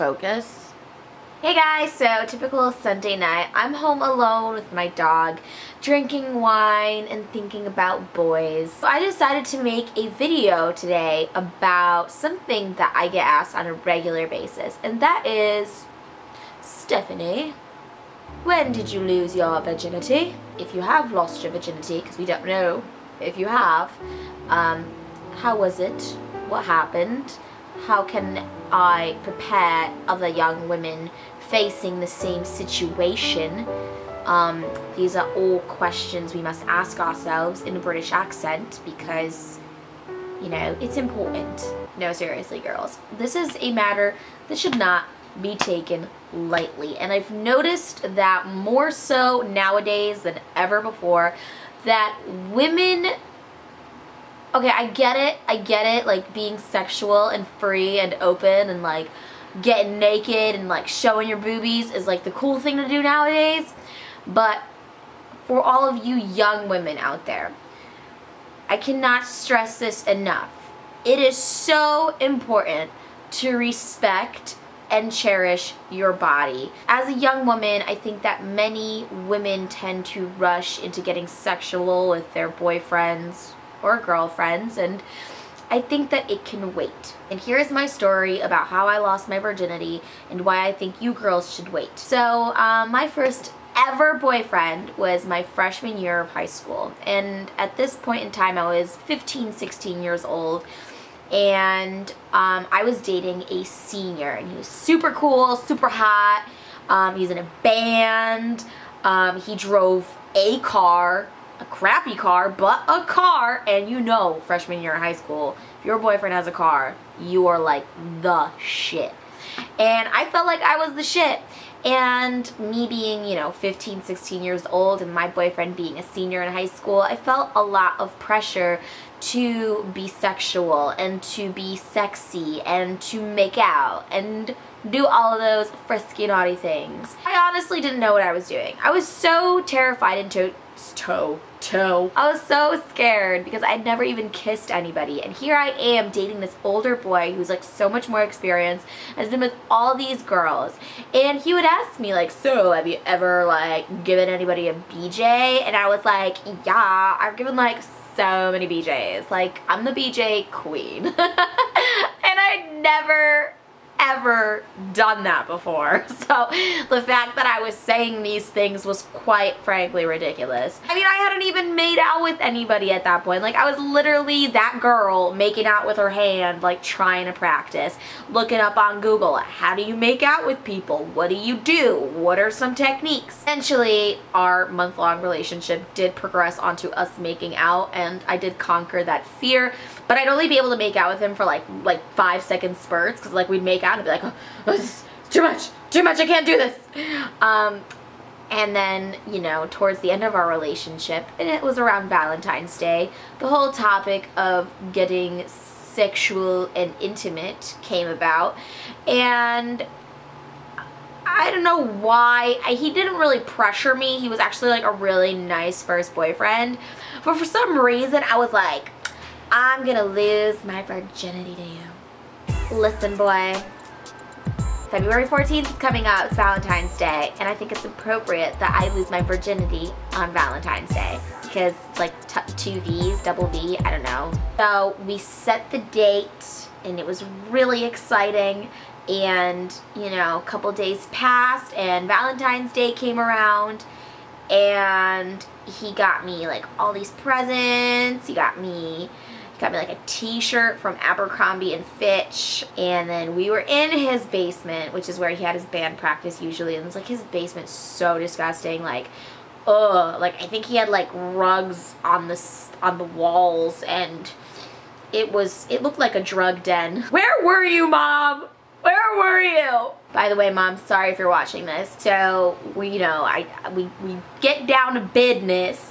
focus. Hey guys, so typical Sunday night. I'm home alone with my dog, drinking wine and thinking about boys. So I decided to make a video today about something that I get asked on a regular basis, and that is, Stephanie, when did you lose your virginity? If you have lost your virginity, because we don't know if you have, how was it? What happened? How can I prepare other young women facing the same situation? These are all questions we must ask ourselves in a British accent because, you know, it's important. No, seriously, girls. This is a matter that should not be taken lightly. And I've noticed that more so nowadays than ever before, that women... Okay, I get it, like being sexual and free and open and like getting naked and like showing your boobies is like the cool thing to do nowadays. But for all of you young women out there, I cannot stress this enough. It is so important to respect and cherish your body. As a young woman, I think that many women tend to rush into getting sexual with their boyfriends or girlfriends, and I think that it can wait. And here's my story about how I lost my virginity and why I think you girls should wait. So my first ever boyfriend was my freshman year of high school, and at this point in time I was 15, 16 years old, and I was dating a senior, and he was super cool, super hot. He was in a band. He drove a car, a crappy car, but a car. And you know, freshman year in high school, if your boyfriend has a car, you are like the shit. And I felt like I was the shit. And me being, you know, 15, 16 years old and my boyfriend being a senior in high school, I felt a lot of pressure to be sexual and to be sexy and to make out and do all of those frisky, naughty things. I honestly didn't know what I was doing. I was so terrified and I was so scared because I'd never even kissed anybody, and here I am dating this older boy who's like so much more experienced, has been with all these girls, and he would ask me like, so have you ever like given anybody a BJ? And I was like, yeah, I've given like so many BJs, like I'm the BJ queen. And I'd never ever done that before. So the fact that I was saying these things was quite frankly ridiculous. I mean, I hadn't even made out with anybody at that point. Like, I was literally that girl making out with her hand, like trying to practice, looking up on Google, how do you make out with people? What do you do? What are some techniques? Eventually, our month-long relationship did progress onto us making out, and I did conquer that fear, but I'd only be able to make out with him for like 5-second spurts, because like we'd make out and be like, oh, this is too much, I can't do this. And then, you know, towards the end of our relationship, and it was around Valentine's Day, the whole topic of getting sexual and intimate came about, and I don't know why, he didn't really pressure me. He was actually like a really nice first boyfriend, but for some reason I was like, I'm gonna lose my virginity to you. Listen, boy, February 14th is coming up, it's Valentine's Day, and I think it's appropriate that I lose my virginity on Valentine's Day, because it's like 2 V's, double V, I don't know. So we set the date, and it was really exciting, and you know, a couple days passed, and Valentine's Day came around, and he got me like all these presents. He got me like a t-shirt from Abercrombie and Fitch, and then we were in his basement, which is where he had his band practice usually, and it's like his basement's so disgusting, like, ugh, like I think he had like rugs on the walls, and it looked like a drug den. Where were you, Mom? Where were you? By the way, Mom, sorry if you're watching this. So we get down to business,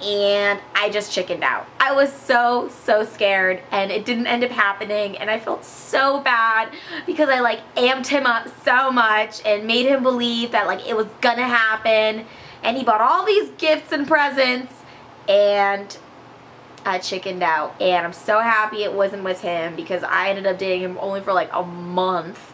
and I just chickened out. I was so scared, and it didn't end up happening, and I felt so bad because I like amped him up so much and made him believe that like it was gonna happen, and he bought all these gifts and presents, and I chickened out. And I'm so happy it wasn't with him, because I ended up dating him only for like a month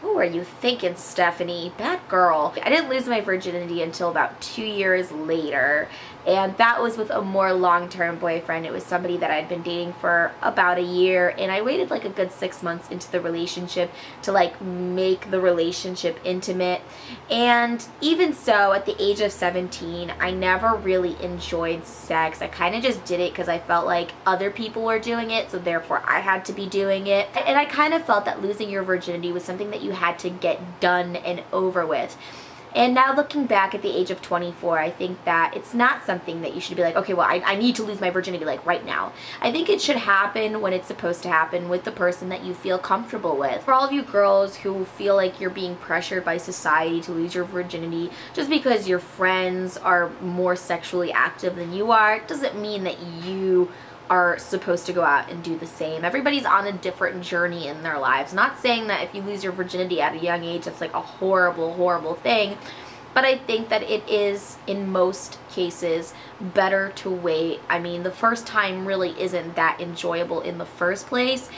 Who are you thinking, Stephanie? Bad girl. I didn't lose my virginity until about 2 years later, and that was with a more long-term boyfriend. It was somebody that I'd been dating for about a year, and I waited like a good 6 months into the relationship to like make the relationship intimate. And even so, at the age of 17, I never really enjoyed sex. I kind of just did it because I felt like other people were doing it, so therefore I had to be doing it. And I kind of felt that losing your virginity was something that you had to get done and over with. And now looking back at the age of 24, I think that it's not something that you should be like, okay, well, I need to lose my virginity like right now. I think it should happen when it's supposed to happen, with the person that you feel comfortable with. For all of you girls who feel like you're being pressured by society to lose your virginity just because your friends are more sexually active than you are, it doesn't mean that you are supposed to go out and do the same. Everybody's on a different journey in their lives. Not saying that if you lose your virginity at a young age, that's like a horrible, horrible thing. But I think that it is, in most cases, better to wait. I mean, the first time really isn't that enjoyable in the first place.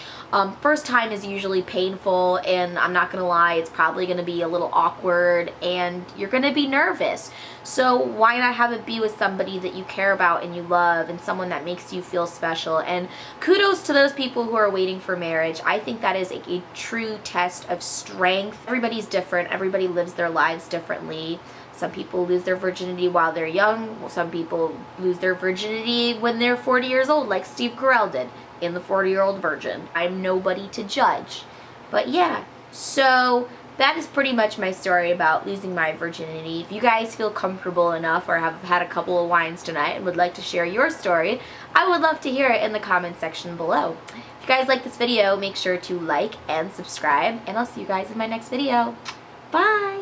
First time is usually painful, and I'm not gonna lie, it's probably gonna be a little awkward, and you're gonna be nervous. So why not have it be with somebody that you care about and you love, and someone that makes you feel special? And kudos to those people who are waiting for marriage. I think that is a true test of strength. Everybody's different. Everybody lives their lives differently. Some people lose their virginity while they're young. Some people lose their virginity when they're 40 years old, like Steve Carell did in The 40-Year-Old Virgin. I'm nobody to judge. But yeah, so that is pretty much my story about losing my virginity. If you guys feel comfortable enough or have had a couple of wines tonight and would like to share your story, I would love to hear it in the comment section below. If you guys like this video, make sure to like and subscribe, and I'll see you guys in my next video. Bye!